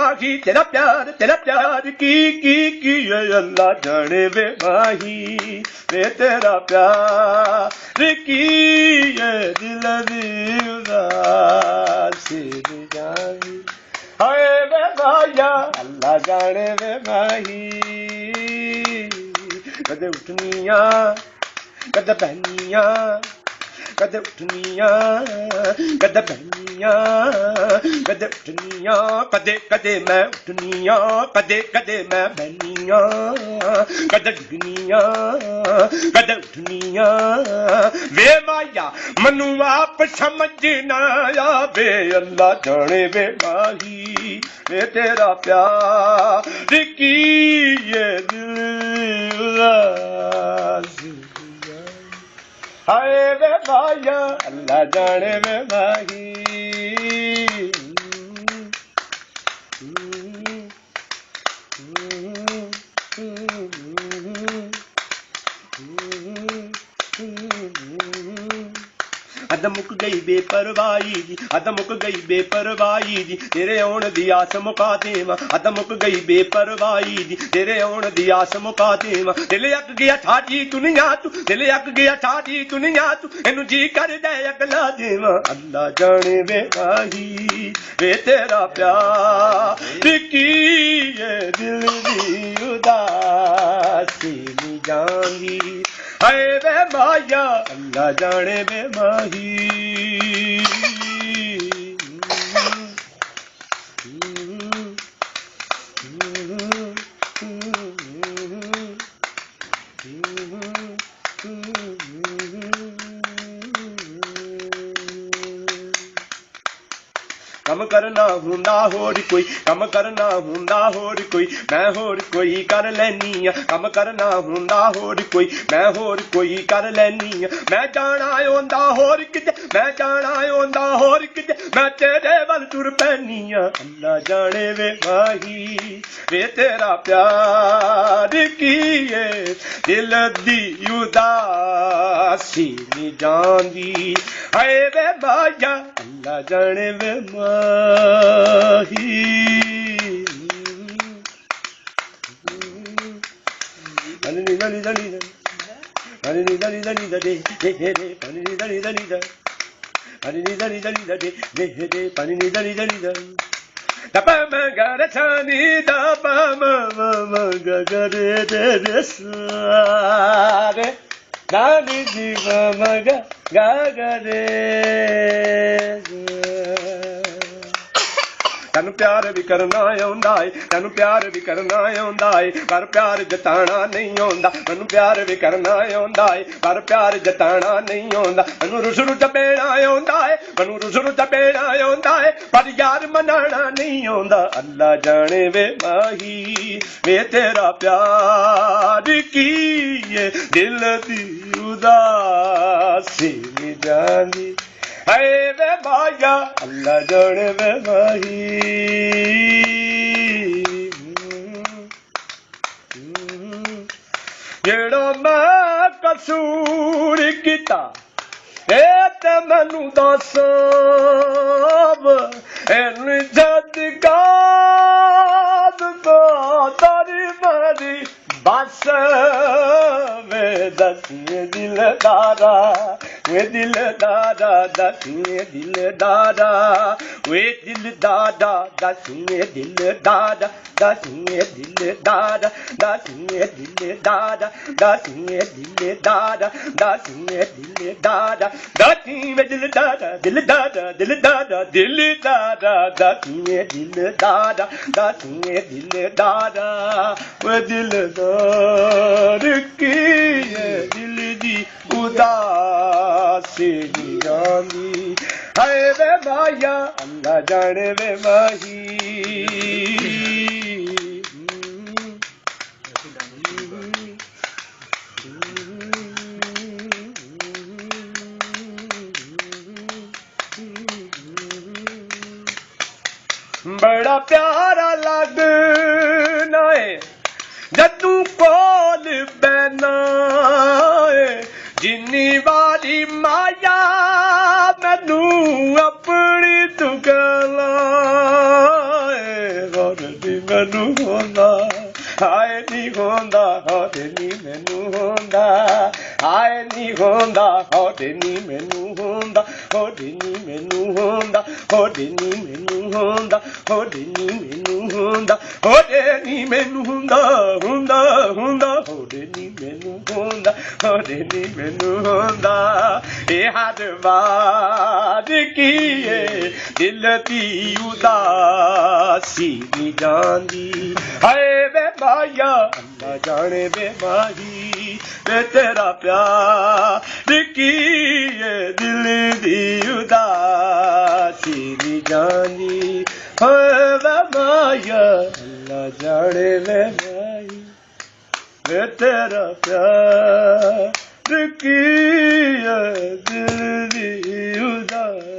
माही तेरा प्यार की अल्लाह जाने वे माही वे तेरा प्यार की ये दिल दी उदासी जानी हाय वे माया अल्लाह जाने वे माही कदे उठनिया कदे बहनिया कदे उठनिया कदे बहनिया कदे उठनिया कदे कदे मैं उठनिया कदे कदे मैं बहनिया कदे उठनिया कदे उठनिया वे माया मनु आप समझना आवे अल्लाह जाने वे माही वे तेरा प्यार की ये दिल हाय वे माया अल्लाह जाने वे माही अद मुक गई बेपरवाही जी अद मुक गई बेपरवाही जी तेरे आउण दी आस मुका देवां अद मुक गई बेपरवाही जी तेरे आउण दी आस मुका देवां दिल अक गया ठाडी दुनिया तू दिल अक गया ठाडी दुनिया तू इनू जी कर दे अगला देवां अल्लाह जाने वे माही वे तेरा प्यार की ये दिल दी उदासी नी जांगी हाय वे माया अल्लाह जाने वे माही कम करना हुंदा होर कोई कम करना हुंदा होर कोई मैं होर कोई कर लैनी आ कम करना हुंदा होर कोई मैं होर कोई कर लैनी आ मैं जाना आंदा होर किते मैं जाना आंदा होर किते मैं तेरे वल तुर पैनी आ अल्लाह जाने वे माही वे तेरा प्यार की ये दिल दी उदासी नी जांदी हाय वे माया अल्लाह जाने वे माही दनी दनी दनी दनी दनी दनी दे हे रे पानी दनी दनी दे पानी दनी दनी दे हे रे पानी दनी दनी दे दपा मगर छानी दपा मगर रे सारे नानी जीव मग गरे तेनू प्यार भी करना आउंदा है तेनू प्यार भी करना आउंदा है पर प्यार जताना नहीं आउंदा मैनू प्यार भी करना आउंदा है पर प्यार जताना नहीं आउंदा मैनू रुसरू चपेड़ा आउंदा है मैनू रुसरू चपेड़ा आउंदा है पर यार मनाना नहीं आउंदा अल्लाह जाने वे माही वे तेरा प्यार की ये दिल दी उदासी नी जानी हाय वे माया अल्लाह जाने वे माही जेड़ा मैं कसूर कीता ते मैनू दस इन जदगाद तारी मारी बस वे दसिए दिलदारा वे दिलदारा दसिए दिलदारा वे दिलदारा दसिए दिलदारा दसिए दिलदारा दसिए दिलदारा दसिए दिलदारा दसिए दिलदारा दसिए दिलदारा दिलदारा दिलदारा दिलदारा दसिए दिलदारा दसिए दिलदारा वे दिलदार की ये दिल दी उदासी नी जांदी हाय वे माया अल्लाह जाने वे माही बड़ा प्यारा लगना है जदू कोल बैना जिन्नी वाली माया मैनू अपनी तू गला ਹੌਰ ਨੀ ਮੈਨੂੰ ਹੁੰਦਾ ਹਾਏ ਨੀ ਹੁੰਦਾ ਹੌਰ ਨੀ ਮੈਨੂੰ ਹੁੰਦਾ ਹਾਏ ਨੀ ਹੁੰਦਾ ਹੌਰ ਨੀ ਮੈਨੂੰ ਹੁੰਦਾ ਹੌਰ ਨੀ ਮੈਨੂੰ ਹੁੰਦਾ ਹੌਰ ਨੀ ਮੈਨੂੰ ਹੁੰਦਾ ਹੌਰ ਨੀ ਮੈਨੂੰ ਹੁੰਦਾ ਹੌਰ ਨੀ ਮੈਨੂੰ ਹੁੰਦਾ ਹੁੰਦਾ ਹੁੰਦਾ ਹੌਰ ਨੀ ਮੈਨੂੰ ਹੁੰਦਾ ਹੌਰ ਨੀ ਮੈਨੂੰ ਹੁੰਦਾ ਇਹ ਹੱਦ ਬਾਤ ਕੀ ਏ ਦਿਲ ਦੀ ਉਦਾਸੀ ਨੀ ਜਾਂਦੀ ਹਾਏ ਵੇ ਮਾਇਆ ਅੱਲਾ ਜਾਣੇ ਵੇ ਮਾਹੀ ਵੇ ਤੇਰਾ ਪਿਆਰ ਕੀ ਏ ਦਿਲ ਦੀ ਉਦਾਸੀ ਨੀ ਜਾਂਦੀ ਹਾਏ ਵੇ ਮਾਇਆ ਅੱਲਾ ਜਾਣੇ ਵੇ ਮਾਹੀ ਵੇ ਤੇਰਾ ਪਿਆਰ ਕੀ ਏ ਦਿਲ ਦੀ ਉਦਾਸੀ